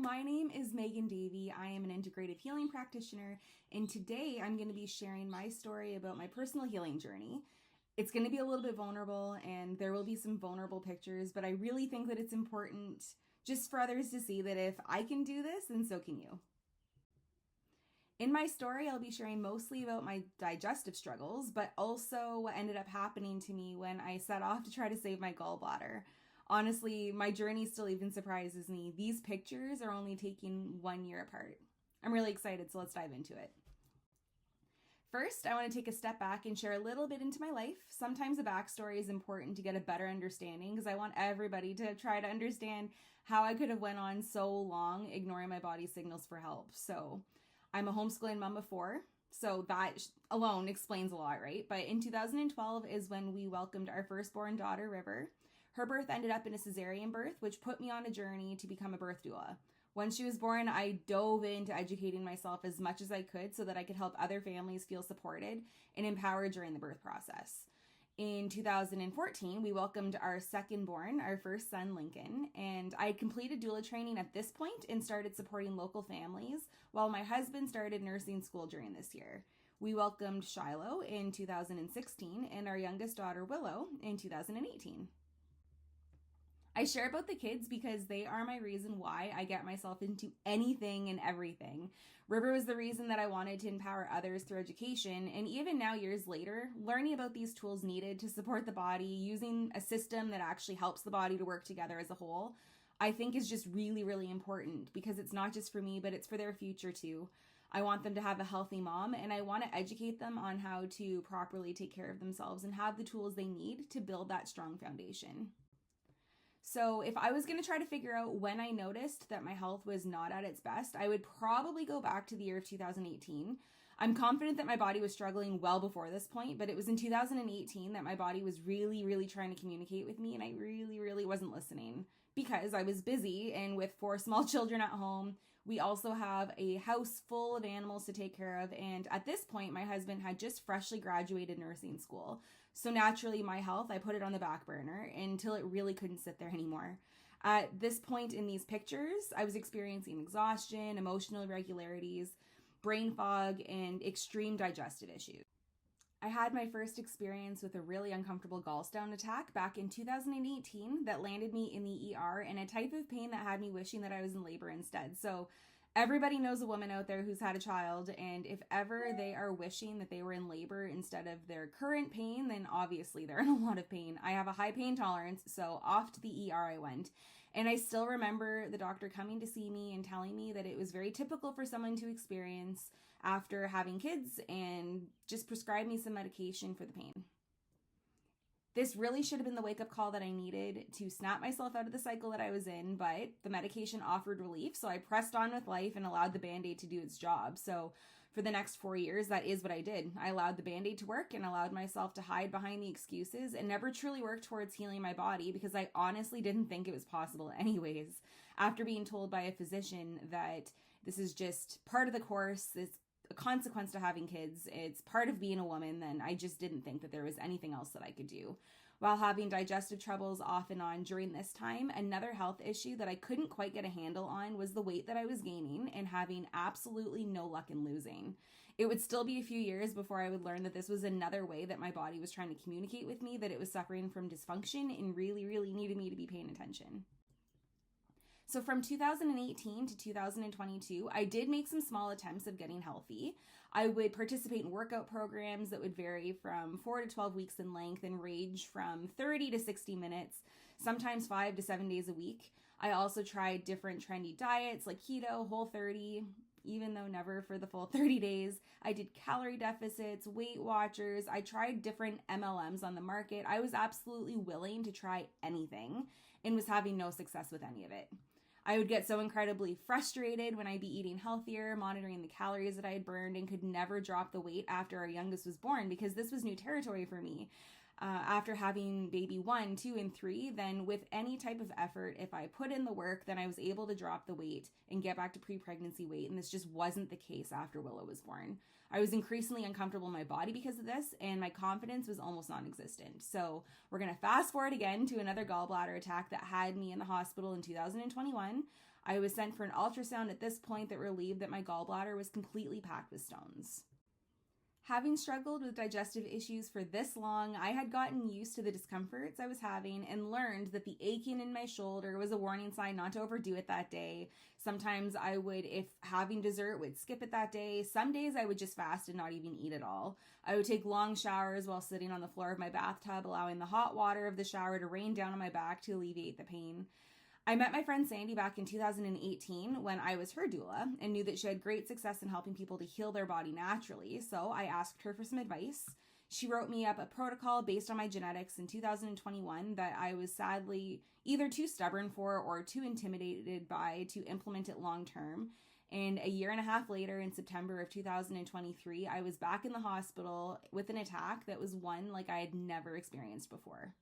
my name is Megan Davey. I am an integrative healing practitioner, and today I'm going to be sharing my story about my personal healing journey. It's going to be a little bit vulnerable, and there will be some vulnerable pictures, but I really think that it's important just for others to see that if I can do this, then so can you. In my story, I'll be sharing mostly about my digestive struggles, but also what ended up happening to me when I set off to try to save my gallbladder. Honestly, my journey still even surprises me. These pictures are only taking 1 year apart. I'm really excited, so let's dive into it. First, I want to take a step back and share a little bit into my life. Sometimes a backstory is important to get a better understanding because I want everybody to try to understand how I could have went on so long ignoring my body's signals for help. So I'm a homeschooling mom of 4, so that alone explains a lot, right? But in 2012 is when we welcomed our firstborn daughter, River. Her birth ended up in a cesarean birth, which put me on a journey to become a birth doula. Once she was born, I dove into educating myself as much as I could so that I could help other families feel supported and empowered during the birth process. In 2014, we welcomed our second born, our first son, Lincoln, and I had completed doula training at this point and started supporting local families while my husband started nursing school during this year. We welcomed Shiloh in 2016 and our youngest daughter, Willow, in 2018. I share about the kids because they are my reason why I get myself into anything and everything. River was the reason that I wanted to empower others through education, and even now, years later, learning about these tools needed to support the body, using a system that actually helps the body to work together as a whole, I think is just really, really important because it's not just for me, but it's for their future too. I want them to have a healthy mom, and I want to educate them on how to properly take care of themselves and have the tools they need to build that strong foundation. So if I was going to try to figure out when I noticed that my health was not at its best, I would probably go back to the year of 2018. I'm confident that my body was struggling well before this point, but it was in 2018 that my body was really, really trying to communicate with me, and I really, really wasn't listening because I was busy, and with 4 small children at home, we also have a house full of animals to take care of, and at this point, my husband had just freshly graduated nursing school. So naturally, my health, I put it on the back burner until it really couldn't sit there anymore. At this point in these pictures, I was experiencing exhaustion, emotional irregularities, brain fog, and extreme digestive issues. I had my first experience with a really uncomfortable gallstone attack back in 2018 that landed me in the ER and a type of pain that had me wishing that I was in labor instead. So everybody knows a woman out there who's had a child, and if ever they are wishing that they were in labor instead of their current pain, then obviously they're in a lot of pain. I have a high pain tolerance, so off to the ER I went. And I still remember the doctor coming to see me and telling me that it was very typical for someone to experience after having kids and just prescribed me some medication for the pain. This really should have been the wake-up call that I needed to snap myself out of the cycle that I was in, but the medication offered relief, so I pressed on with life and allowed the Band-Aid to do its job. So for the next 4 years, that is what I did. I allowed the Band-Aid to work and allowed myself to hide behind the excuses and never truly worked towards healing my body because I honestly didn't think it was possible anyways. After being told by a physician that this is just part of the course, it's a consequence to having kids, it's part of being a woman, then I just didn't think that there was anything else that I could do. While having digestive troubles off and on during this time, another health issue that I couldn't quite get a handle on was the weight that I was gaining and having absolutely no luck in losing. It would still be a few years before I would learn that this was another way that my body was trying to communicate with me that it was suffering from dysfunction and really, really needed me to be paying attention. So from 2018 to 2022, I did make some small attempts of getting healthy. I would participate in workout programs that would vary from 4 to 12 weeks in length and range from 30 to 60 minutes, sometimes 5 to 7 days a week. I also tried different trendy diets like keto, Whole30, even though never for the full 30 days. I did calorie deficits, Weight Watchers. I tried different MLMs on the market. I was absolutely willing to try anything and was having no success with any of it. I would get so incredibly frustrated when I'd be eating healthier, monitoring the calories that I had burned, and could never drop the weight after our youngest was born because this was new territory for me. after having baby 1, 2, and 3, then with any type of effort, if I put in the work, then I was able to drop the weight and get back to pre-pregnancy weight. And this just wasn't the case after Willow was born. I was increasingly uncomfortable in my body because of this, and my confidence was almost non-existent. So we're going to fast forward again to another gallbladder attack that had me in the hospital in 2021. I was sent for an ultrasound at this point that relieved that my gallbladder was completely packed with stones. Having struggled with digestive issues for this long, I had gotten used to the discomforts I was having and learned that the aching in my shoulder was a warning sign not to overdo it that day. Sometimes I would, if having dessert, would skip it that day. Some days I would just fast and not even eat at all. I would take long showers while sitting on the floor of my bathtub, allowing the hot water of the shower to rain down on my back to alleviate the pain. I met my friend Sandy back in 2018 when I was her doula and knew that she had great success in helping people to heal their body naturally, so I asked her for some advice. She wrote me up a protocol based on my genetics in 2021 that I was sadly either too stubborn for or too intimidated by to implement it long term. And a year and a half later, in September of 2023, I was back in the hospital with an attack that was one like I had never experienced before.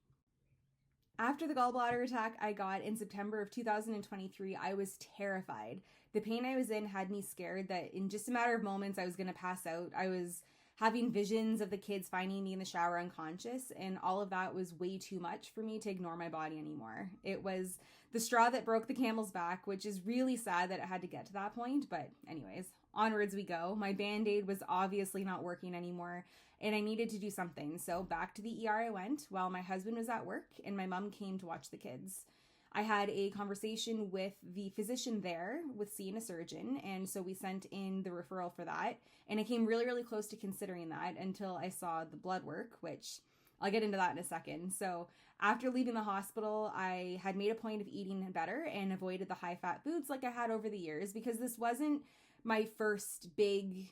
After the gallbladder attack I got in September of 2023, I was terrified. The pain I was in had me scared that in just a matter of moments I was going to pass out. I was having visions of the kids finding me in the shower unconscious, and all of that was way too much for me to ignore my body anymore. It was the straw that broke the camel's back, which is really sad that it had to get to that point, but anyways, onwards we go. My Band-Aid was obviously not working anymore, and I needed to do something, so back to the ER I went while my husband was at work and my mom came to watch the kids. I had a conversation with the physician there with seeing a surgeon, and so we sent in the referral for that, and I came really, really close to considering that until I saw the blood work, which I'll get into that in a second. So after leaving the hospital, I had made a point of eating better and avoided the high-fat foods like I had over the years because this wasn't my first big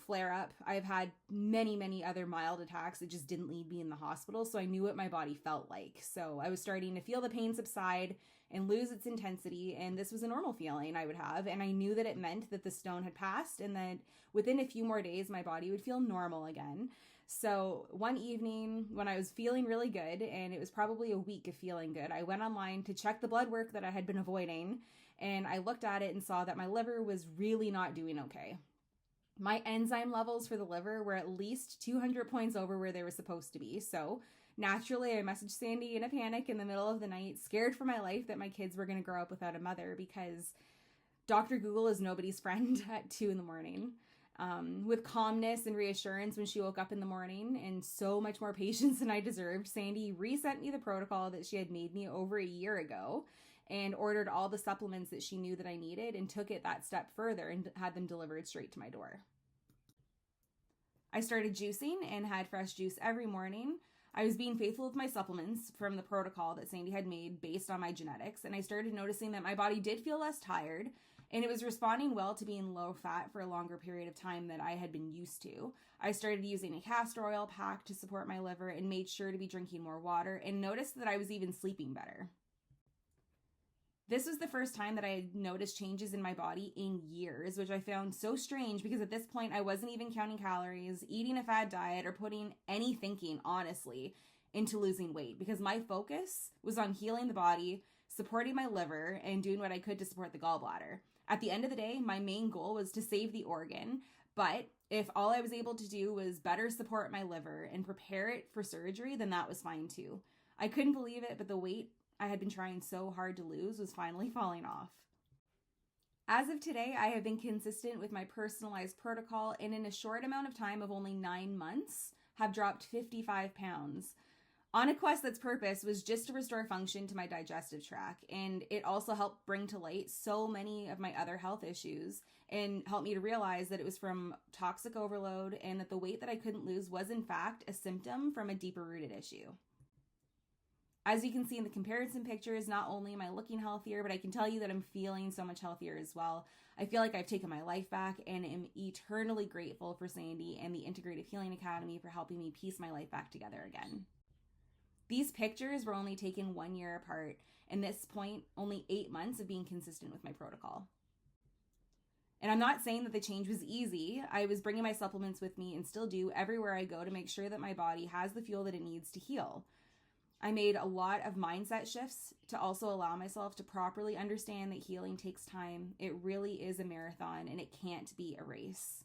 flare-up. I've had many, many other mild attacks that just didn't leave me in the hospital, so I knew what my body felt like. So I was starting to feel the pain subside and lose its intensity, and this was a normal feeling I would have, and I knew that it meant that the stone had passed and that within a few more days my body would feel normal again. So one evening when I was feeling really good, and it was probably a week of feeling good, I went online to check the blood work that I had been avoiding, and I looked at it and saw that my liver was really not doing okay. My enzyme levels for the liver were at least 200 points over where they were supposed to be. So naturally, I messaged Sandy in a panic in the middle of the night, scared for my life that my kids were going to grow up without a mother because Dr. Google is nobody's friend at 2 a.m. With calmness and reassurance when she woke up in the morning and so much more patience than I deserved, Sandy resent me the protocol that she had made me over a year ago and ordered all the supplements that she knew that I needed and took it that step further and had them delivered straight to my door. I started juicing and had fresh juice every morning. I was being faithful with my supplements from the protocol that Sandy had made based on my genetics, and I started noticing that my body did feel less tired, and it was responding well to being low fat for a longer period of time than I had been used to. I started using a castor oil pack to support my liver and made sure to be drinking more water and noticed that I was even sleeping better. This was the first time that I had noticed changes in my body in years, which I found so strange because at this point I wasn't even counting calories, eating a fad diet, or putting any thinking, honestly, into losing weight because my focus was on healing the body, supporting my liver, and doing what I could to support the gallbladder. At the end of the day, my main goal was to save the organ, but if all I was able to do was better support my liver and prepare it for surgery, then that was fine too. I couldn't believe it, but the weight I had been trying so hard to lose was finally falling off. As of today, I have been consistent with my personalized protocol and in a short amount of time of only 9 months have dropped 55 pounds. On a quest that's purpose was just to restore function to my digestive tract, and it also helped bring to light so many of my other health issues and helped me to realize that it was from toxic overload and that the weight that I couldn't lose was in fact a symptom from a deeper rooted issue. As you can see in the comparison pictures, not only am I looking healthier, but I can tell you that I'm feeling so much healthier as well. I feel like I've taken my life back and am eternally grateful for Sandy and the Integrative Healing Academy for helping me piece my life back together again. These pictures were only taken 1 year apart, and at this point, only 8 months of being consistent with my protocol. And I'm not saying that the change was easy. I was bringing my supplements with me and still do everywhere I go to make sure that my body has the fuel that it needs to heal. I made a lot of mindset shifts to also allow myself to properly understand that healing takes time. It really is a marathon and it can't be a race.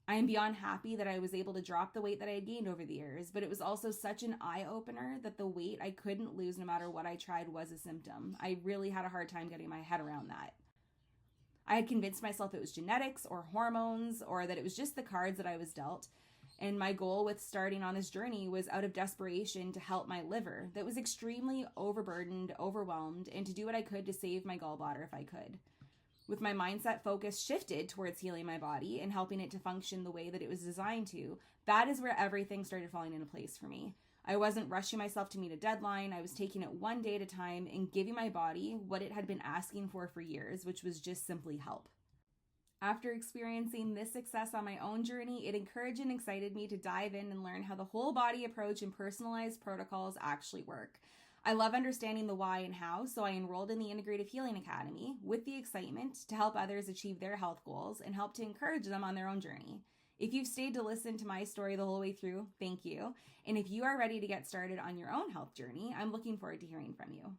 I am beyond happy that I was able to drop the weight that I had gained over the years, but it was also such an eye-opener that the weight I couldn't lose no matter what I tried was a symptom. I really had a hard time getting my head around that. I had convinced myself it was genetics or hormones or that it was just the cards that I was dealt. And my goal with starting on this journey was out of desperation to help my liver that was extremely overburdened, overwhelmed, and to do what I could to save my gallbladder if I could. With my mindset focus shifted towards healing my body and helping it to function the way that it was designed to, that is where everything started falling into place for me. I wasn't rushing myself to meet a deadline. I was taking it one day at a time and giving my body what it had been asking for years, which was just simply help. After experiencing this success on my own journey, it encouraged and excited me to dive in and learn how the whole body approach and personalized protocols actually work. I love understanding the why and how, so I enrolled in the Integrative Healing Academy with the excitement to help others achieve their health goals and help to encourage them on their own journey. If you've stayed to listen to my story the whole way through, thank you. And if you are ready to get started on your own health journey, I'm looking forward to hearing from you.